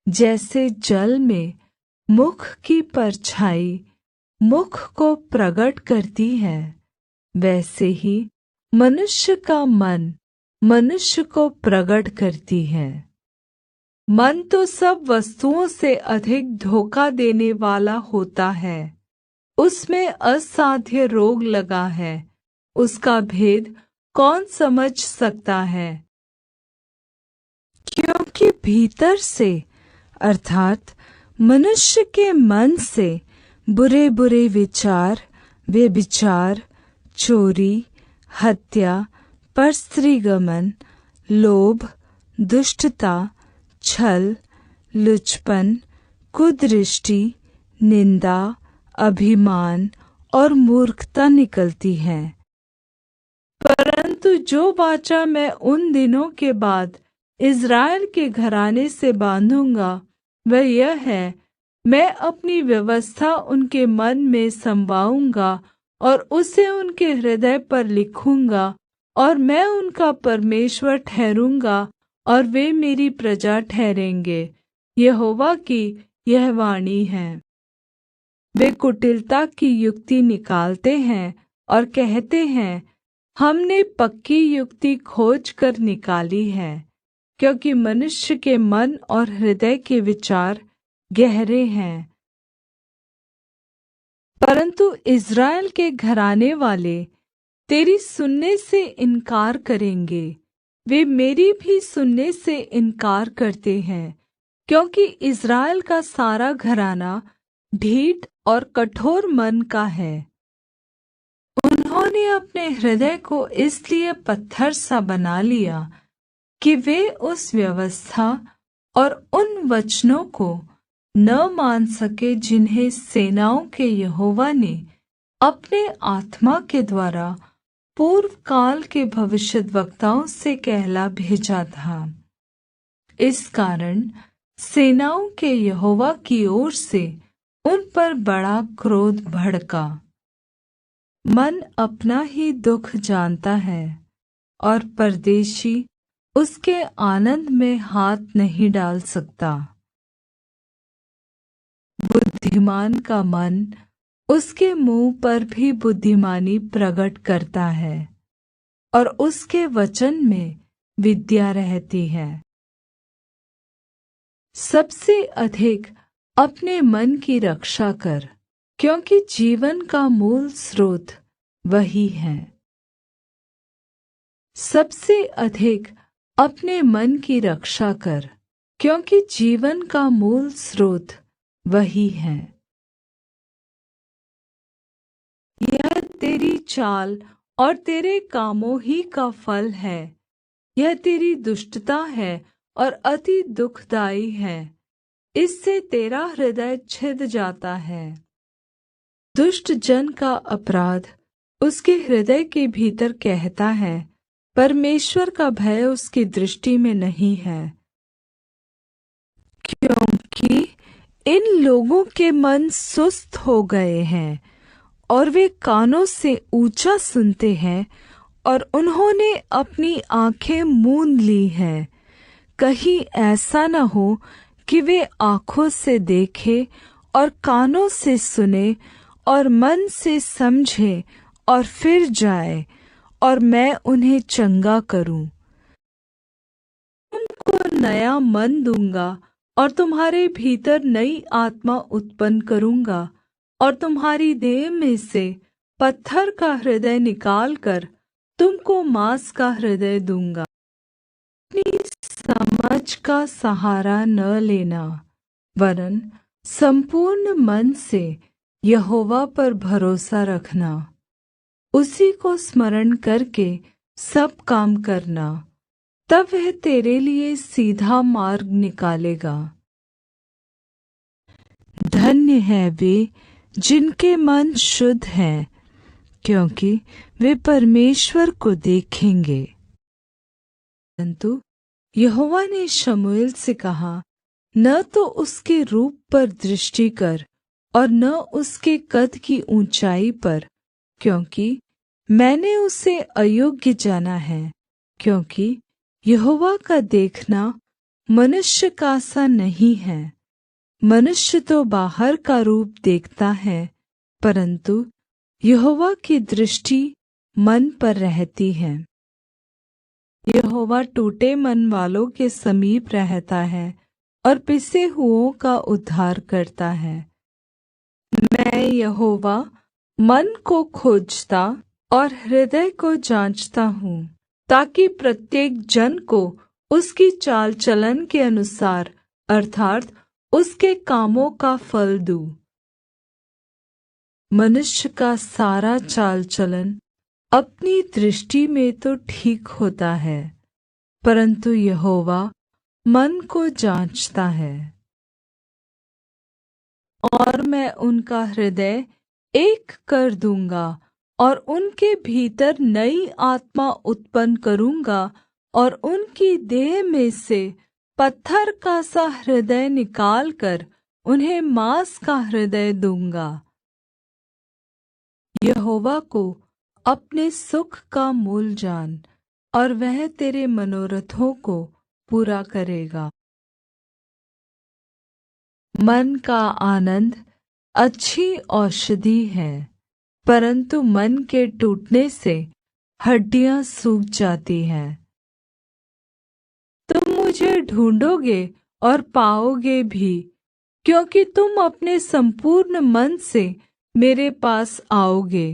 जैसे जल में मुख की परछाई मुख को प्रकट करती है, वैसे ही मनुष्य का मन मनुष्य को प्रकट करती है। मन तो सब वस्तुओं से अधिक धोखा देने वाला होता है। उसमें असाध्य रोग लगा है, उसका भेद कौन समझ सकता है? क्योंकि भीतर से अर्थात मनुष्य के मन से बुरे बुरे विचार, व्यभिचार, चोरी, हत्या, परस्त्रीगमन, लोभ, दुष्टता, छल, लुचपन, कुदृष्टि, निंदा, अभिमान और मूर्खता निकलती है। परंतु जो वाचा मैं उन दिनों के बाद इज़राइल के घराने से बांधूंगा वह यह है, मैं अपनी व्यवस्था उनके मन में समवाऊंगा और उसे उनके हृदय पर लिखूंगा, और मैं उनका परमेश्वर ठहरूंगा और वे मेरी प्रजा ठहरेंगे। यहोवा की यह वाणी है। वे कुटिलता की युक्ति निकालते हैं और कहते हैं, हमने पक्की युक्ति खोज कर निकाली है, क्योंकि मनुष्य के मन और हृदय के विचार गहरे हैं। परंतु इज़राइल के घराने वाले तेरी सुनने से इनकार करेंगे। वे मेरी भी सुनने से इनकार करते हैं, क्योंकि इज़राइल का सारा घराना ढीठ और कठोर मन का है। उन्होंने अपने हृदय को इसलिए पत्थर सा बना लिया कि वे उस व्यवस्था और उन वचनों को न मान सके जिन्हें सेनाओं के यहोवा ने अपने आत्मा के द्वारा पूर्व काल के भविष्यद्वक्ताओं से कहला भेजा था। इस कारण सेनाओं के यहोवा की ओर से उन पर बड़ा क्रोध भड़का। मन अपना ही दुख जानता है और परदेशी उसके आनंद में हाथ नहीं डाल सकता। बुद्धिमान का मन उसके मुंह पर भी बुद्धिमानी प्रकट करता है और उसके वचन में विद्या रहती है। सबसे अधिक अपने मन की रक्षा कर, क्योंकि जीवन का मूल स्रोत वही है। सबसे अधिक अपने मन की रक्षा कर, क्योंकि जीवन का मूल स्रोत वही है। यह तेरी चाल और तेरे कामों ही का फल है। यह तेरी दुष्टता है और अति दुखदाई है। इससे तेरा हृदय छिद जाता है। दुष्ट जन का अपराध उसके हृदय के भीतर कहता है, परमेश्वर का भय उसकी दृष्टि में नहीं है। क्योंकि इन लोगों के मन सुस्त हो गए हैं और वे कानों से ऊंचा सुनते हैं और उन्होंने अपनी आंखें मूंद ली हैं। कहीं ऐसा न हो कि वे आँखों से देखें और कानों से सुने और मन से समझे और फिर जाए और मैं उन्हें चंगा करूं। तुमको नया मन दूंगा और तुम्हारे भीतर नई आत्मा उत्पन्न करूंगा और तुम्हारी देह में से पत्थर का हृदय निकालकर तुमको मांस का हृदय दूंगा। अपनी समझ का सहारा न लेना, वरन संपूर्ण मन से यहोवा पर भरोसा रखना। उसी को स्मरण करके सब काम करना, तब वह तेरे लिए सीधा मार्ग निकालेगा। धन्य है वे जिनके मन शुद्ध हैं, क्योंकि वे परमेश्वर को देखेंगे। परंतु यहोवा ने शमूएल से कहा, न तो उसके रूप पर दृष्टि कर और न उसके कद की ऊंचाई पर, क्योंकि मैंने उसे अयोग्य जाना है। क्योंकि यहोवा का देखना मनुष्य का सा नहीं है। मनुष्य तो बाहर का रूप देखता है, परंतु यहोवा की दृष्टि मन पर रहती है। यहोवा टूटे मन वालों के समीप रहता है और पिसे हुओं का उद्धार करता है। मैं यहोवा मन को खोजता और हृदय को जांचता हूँ, ताकि प्रत्येक जन को उसकी चाल चलन के अनुसार अर्थात उसके कामों का फल दूँ। मनुष्य का सारा चाल चलन अपनी दृष्टि में तो ठीक होता है, परंतु यहोवा मन को जांचता है। और मैं उनका हृदय एक कर दूंगा और उनके भीतर नई आत्मा उत्पन्न करूंगा और उनकी देह में से पत्थर का सा हृदय निकालकर उन्हें मांस का हृदय दूंगा। यहोवा को अपने सुख का मूल जान, और वह तेरे मनोरथों को पूरा करेगा। मन का आनंद अच्छी औषधि है, परंतु मन के टूटने से हड्डियां सूख जाती हैं। तुम मुझे ढूंढोगे और पाओगे भी, क्योंकि तुम अपने संपूर्ण मन से मेरे पास आओगे।